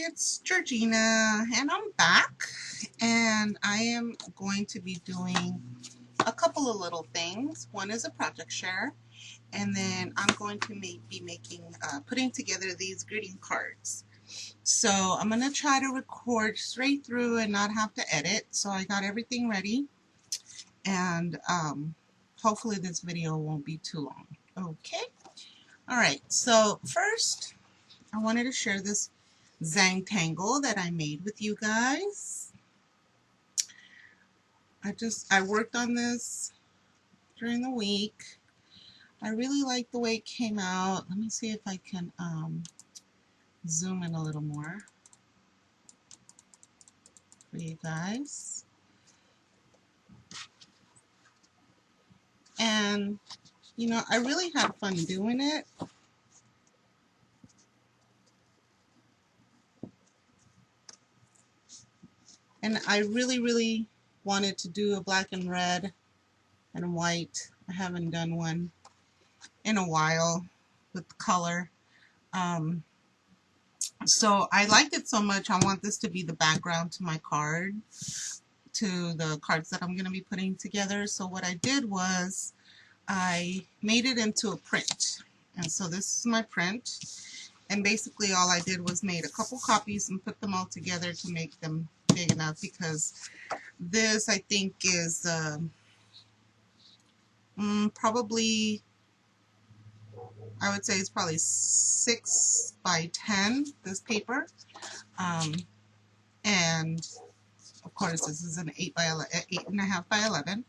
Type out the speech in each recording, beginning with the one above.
it's Georgina and I'm back, and I am going to be doing a couple of little things. One is a project share, and then I'm going to be putting together these greeting cards. So I'm going to try to record straight through and not have to edit. So I got everything ready, and hopefully this video won't be too long. Okay. Alright, so first I wanted to share this zentangle that I made with you guys. I worked on this during the week. I really like the way it came out. Let me see if I can zoom in a little more for you guys. And you know, I really had fun doing it. And I really wanted to do a black and red and white. I haven't done one in a while with color. So I liked it so much, I want this to be the background to my card, to the cards that I'm going to be putting together. So what I did was I made it into a print. And so this is my print. And basically all I did was made a couple copies and put them all together to make them big enough, because this I think is probably, I would say it's probably 6 by 10, this paper. And of course this is an 8.5 by 11.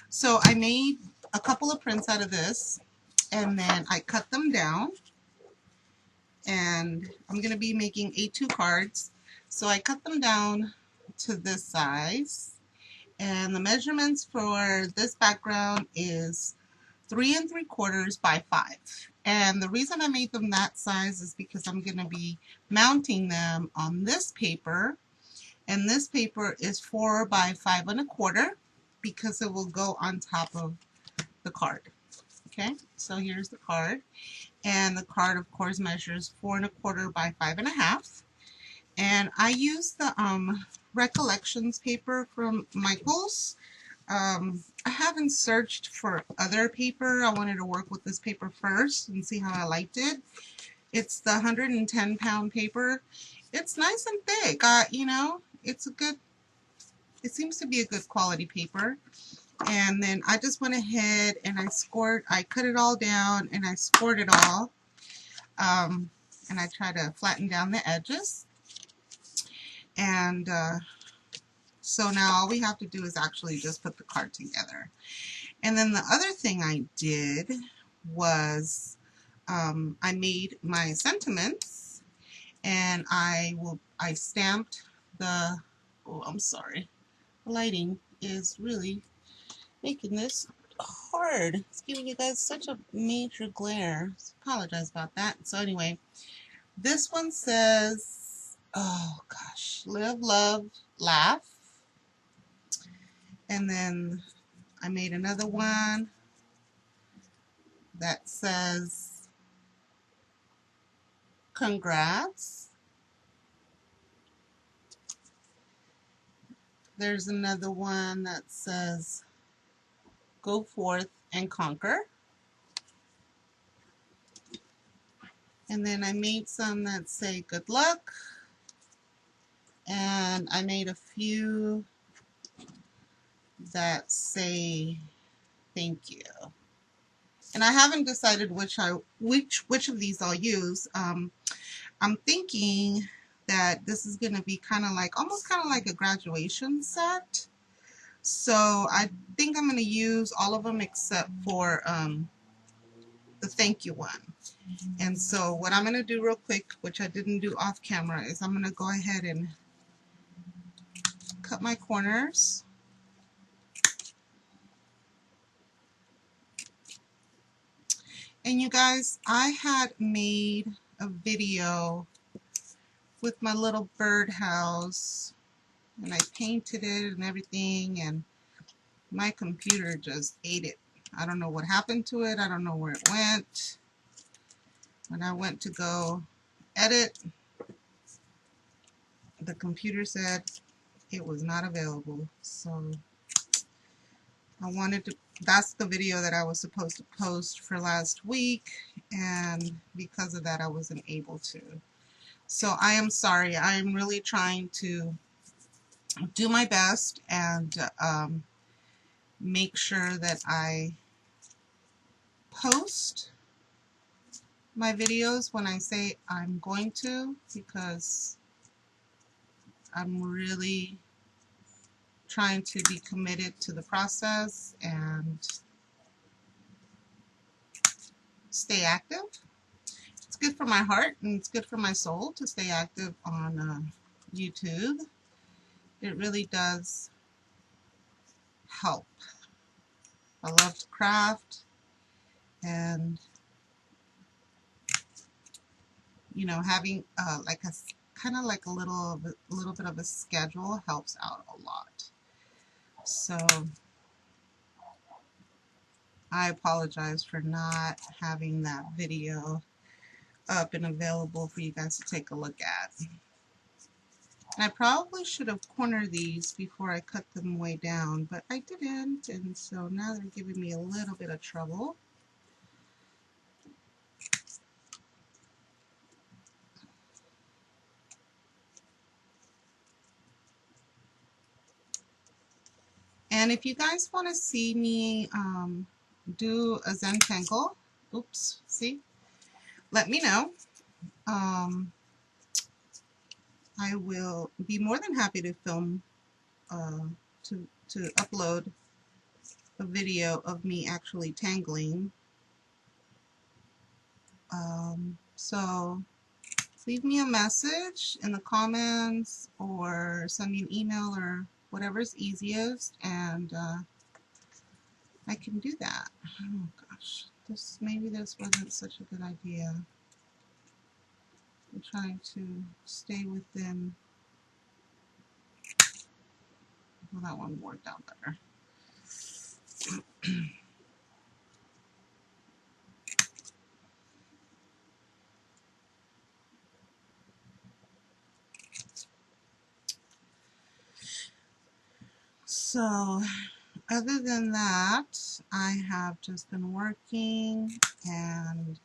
So I made a couple of prints out of this, and then I cut them down, and I'm going to be making A2 cards. So I cut them down to this size, and the measurements for this background is 3 3/4 by 5. And the reason I made them that size is because I'm going to be mounting them on this paper, and this paper is 4 by 5 1/4, because it will go on top of the card. Okay, so here's the card, and the card of course measures 4 1/4 by 5 1/2. And I used the Recollections paper from Michaels. I haven't searched for other paper. I wanted to work with this paper first and see how I liked it. It's the 110-pound paper. It's nice and thick. You know, it seems to be a good quality paper. And then I just went ahead and I cut it all down and I scored it all. And I tried to flatten down the edges. And so now all we have to do is actually just put the card together. And then the other thing I did was I made my sentiments, and I stamped the, oh, I'm sorry, the lighting is really making this hard. It's giving you guys such a major glare. Apologize about that. So anyway, this one says, oh gosh, live, love, laugh. And then I made another one that says congrats. There's another one that says go forth and conquer. And then I made some that say good luck. And I made a few that say thank you. And I haven't decided which of these I'll use. I'm thinking that this is going to be almost kind of like a graduation set. So I think I'm going to use all of them except for the thank you one. And so what I'm going to do real quick, which I didn't do off camera, is I'm going to go ahead and cut my corners. And you guys, I had made a video with my little birdhouse, and I painted it and everything, and my computer just ate it. I don't know what happened to it. I don't know where it went. When I went to go edit, the computer said it was not available. So I wanted to, that's the video that I was supposed to post for last week, and because of that I wasn't able to. So I am sorry. I am really trying to do my best and make sure that I post my videos when I say I'm going to, because I'm really trying to be committed to the process and stay active. It's good for my heart and it's good for my soul to stay active on YouTube. It really does help. I love to craft, and you know, having like a kind of like a little bit of a schedule helps out a lot. So I apologize for not having that video up and available for you guys to take a look at. And I probably should have cornered these before I cut them way down, but I didn't, and so now they're giving me a little bit of trouble. And if you guys want to see me do a zentangle, oops, see, let me know. I will be more than happy to film, to upload a video of me actually tangling. So leave me a message in the comments or send me an email or whatever's easiest, and I can do that. Oh gosh, maybe this wasn't such a good idea. I'm trying to stay within. Well, that one worked out better. So other than that, I have just been working and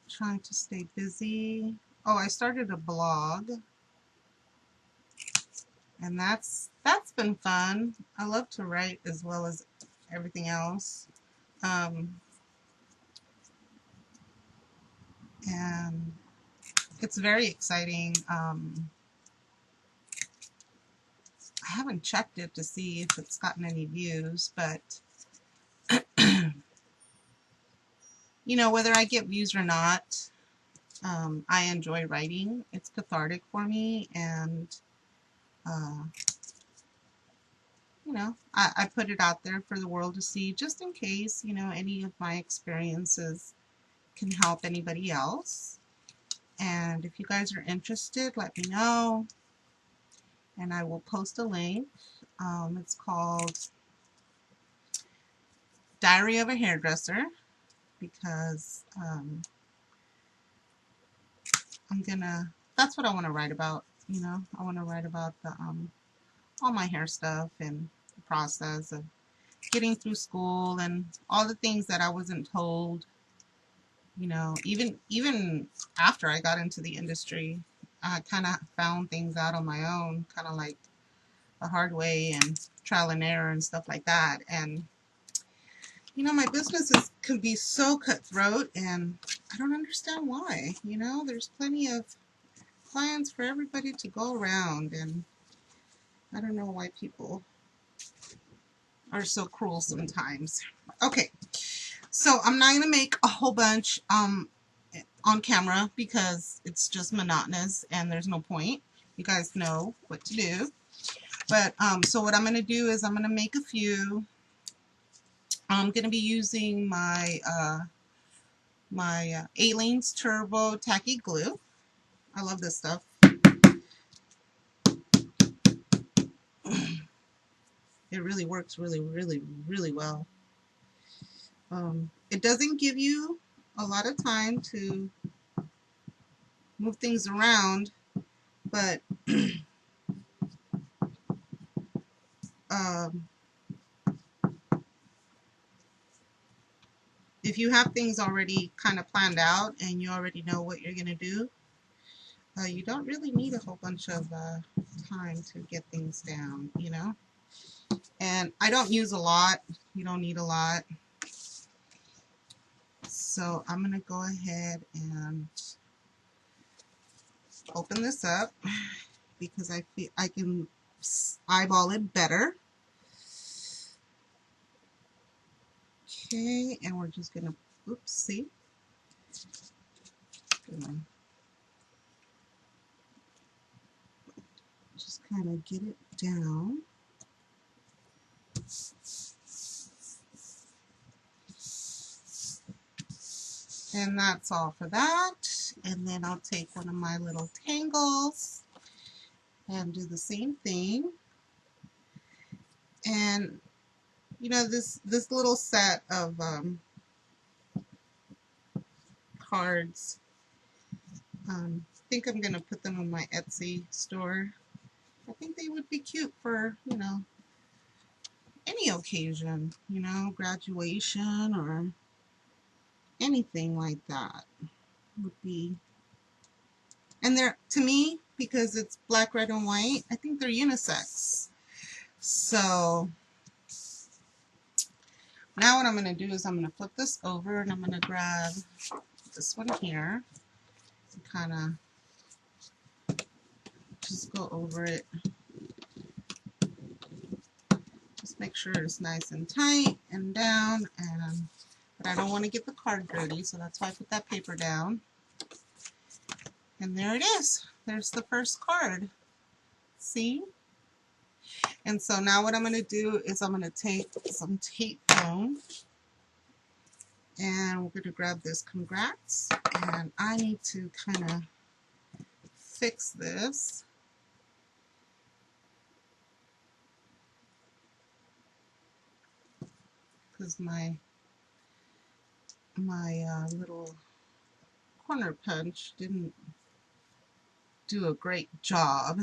trying to stay busy. Oh, I started a blog, and that's been fun. I love to write as well as everything else. And it's very exciting. I haven't checked it to see if it's gotten any views, but you know, whether I get views or not, I enjoy writing. It's cathartic for me, and you know, I put it out there for the world to see, just in case, you know, any of my experiences can help anybody else. And if you guys are interested, let me know, and I will post a link. It's called Diary of a Hairdresser, because that's what I want to write about. You know, I want to write about the all my hair stuff and the process of getting through school and all the things that I wasn't told. You know, even after I got into the industry, I kind of found things out on my own, kind of like the hard way and trial and error and stuff like that. And you know, my businesses can be so cutthroat, and I don't understand why. You know, there's plenty of clients for everybody to go around, and I don't know why people are so cruel sometimes. Okay, so I'm not going to make a whole bunch on camera because it's just monotonous and there's no point. You guys know what to do. But so what I'm going to do is I'm going to make a few. I'm going to be using my Aleene's Turbo Tacky Glue. I love this stuff. It really works really well. It doesn't give you a lot of time to move things around, but um, if you have things already kind of planned out and you already know what you're going to do, you don't really need a whole bunch of time to get things down, you know. And I don't use a lot. You don't need a lot. So I'm going to go ahead and open this up because I feel I can eyeball it better. Okay, and we're just going to, oops, see. Just kind of get it down. And that's all for that. And then I'll take one of my little tangles and do the same thing. And you know, this little set of cards, I think I'm gonna put them on my Etsy store. I think they would be cute for, you know, any occasion, you know, graduation or anything like that would be. And they're, to me, because it's black, red, and white, I think they're unisex. So now what I'm going to do is I'm going to flip this over and I'm going to grab this one here and kind of just go over it. Just make sure it's nice and tight and down, and but I don't want to get the card dirty, so that's why I put that paper down. And there it is. There's the first card. See? And so now what I'm going to do is I'm going to take some tape foam and we're going to grab this congrats, and I need to kind of fix this. Because my little corner punch didn't do a great job.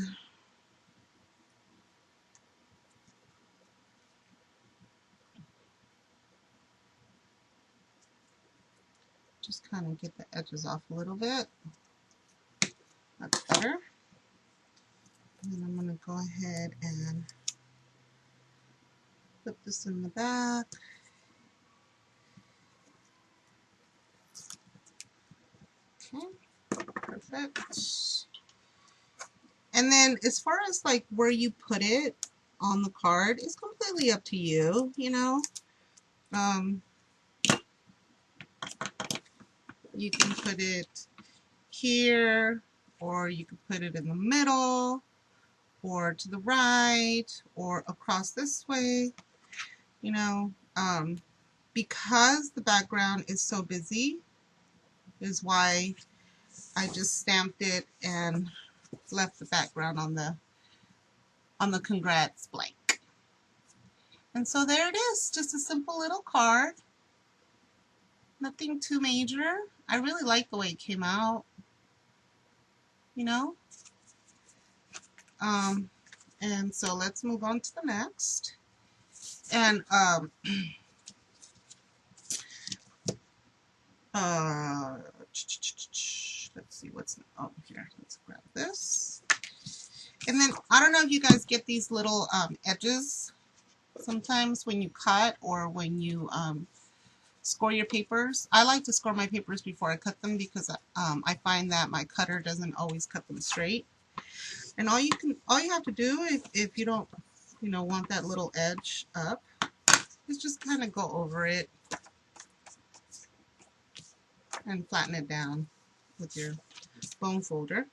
Just kind of get the edges off a little bit. That's better. And then I'm going to go ahead and put this in the back. Okay, perfect. And then as far as like where you put it on the card, it's completely up to you, you know. You can put it here, or you can put it in the middle, or to the right, or across this way, you know. Because the background is so busy is why I just stamped it and left the background on the congrats blank. And so there it is, just a simple little card. Nothing too major. I really like the way it came out, you know. And so let's move on to the next. And let's see what's here. Let's grab this. And then I don't know if you guys get these little edges sometimes when you cut or when you score your papers. I like to score my papers before I cut them because I find that my cutter doesn't always cut them straight. And all you have to do if you don't, you know, want that little edge up, is just kind of go over it and flatten it down with your bone folder.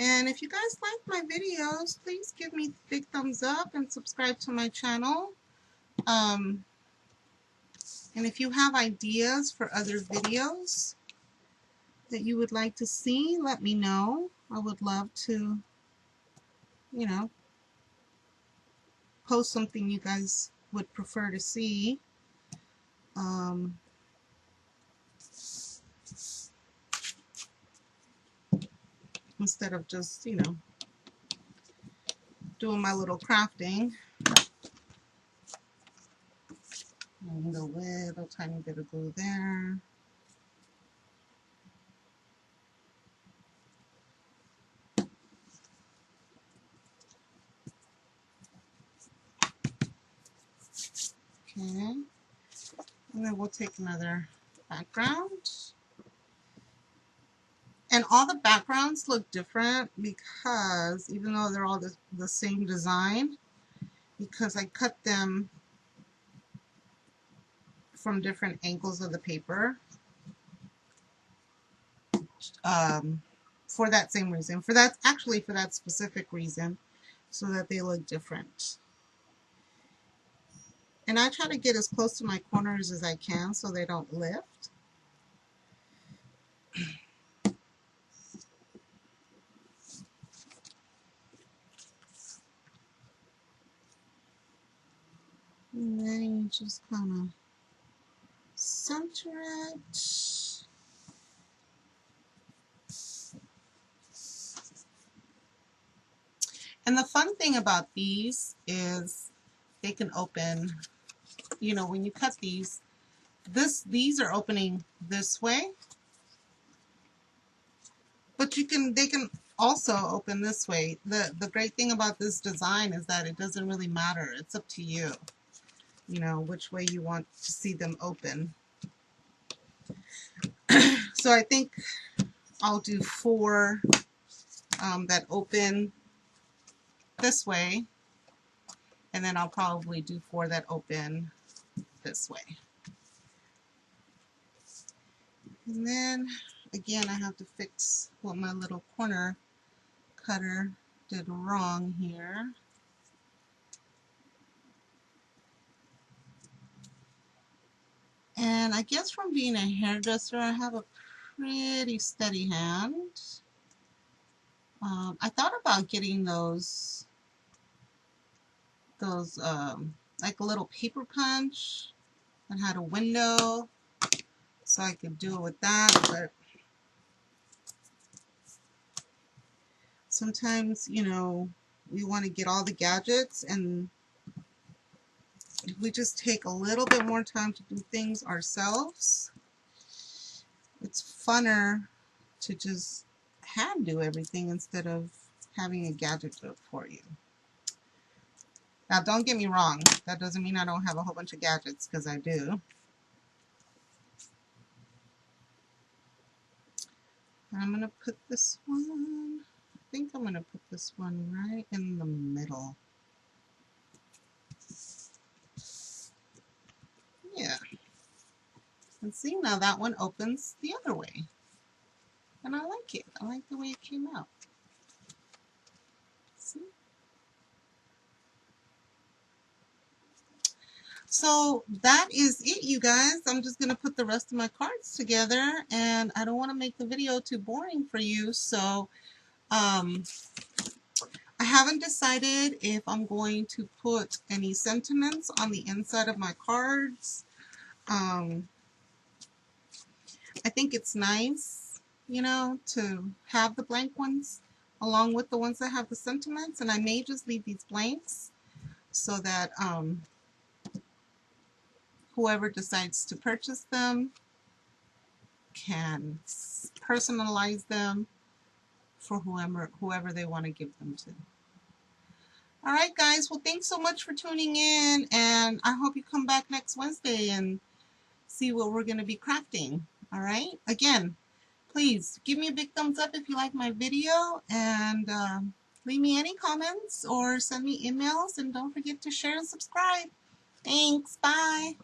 And if you guys like my videos, please give me a big thumbs up and subscribe to my channel. And if you have ideas for other videos that you would like to see, let me know. I would love to, you know, post something you guys would prefer to see. Instead of just, you know, doing my little crafting. And a little tiny bit of glue there. Okay. And then we'll take another background. And all the backgrounds look different because, even though they're all the same design, because I cut them from different angles of the paper for that same reason. For that specific reason, so that they look different. And I try to get as close to my corners as I can so they don't lift. And then you just kind of center it. And the fun thing about these is they can open, you know, when you cut these, these are opening this way, but they can also open this way. The great thing about this design is that it doesn't really matter. It's up to you, you know, which way you want to see them open. So I think I'll do 4 that open this way, and then I'll probably do 4 that open this way. And then again, I have to fix what my little corner cutter did wrong here. And I guess from being a hairdresser, I have a pretty steady hand. I thought about getting those like a little paper punch that had a window, so I could do it with that, but sometimes, you know, we want to get all the gadgets, and if we just take a little bit more time to do things ourselves, it's funner to just hand do everything instead of having a gadget do it for you. Now, don't get me wrong, that doesn't mean I don't have a whole bunch of gadgets, because I do. And I'm going to put this one, I think I'm going to put this one right in the middle. Yeah. And see, now that one opens the other way. And I like it. I like the way it came out. See? So that is it, you guys. I'm just going to put the rest of my cards together, and I don't want to make the video too boring for you, so I haven't decided if I'm going to put any sentiments on the inside of my cards. I think it's nice, you know, to have the blank ones along with the ones that have the sentiments, and I may just leave these blanks so that whoever decides to purchase them can personalize them for whoever they want to give them to. All right, guys. Well, thanks so much for tuning in, and I hope you come back next Wednesday and see what we're going to be crafting. All right. Again, please give me a big thumbs up if you like my video, and leave me any comments or send me emails, and don't forget to share and subscribe. Thanks. Bye.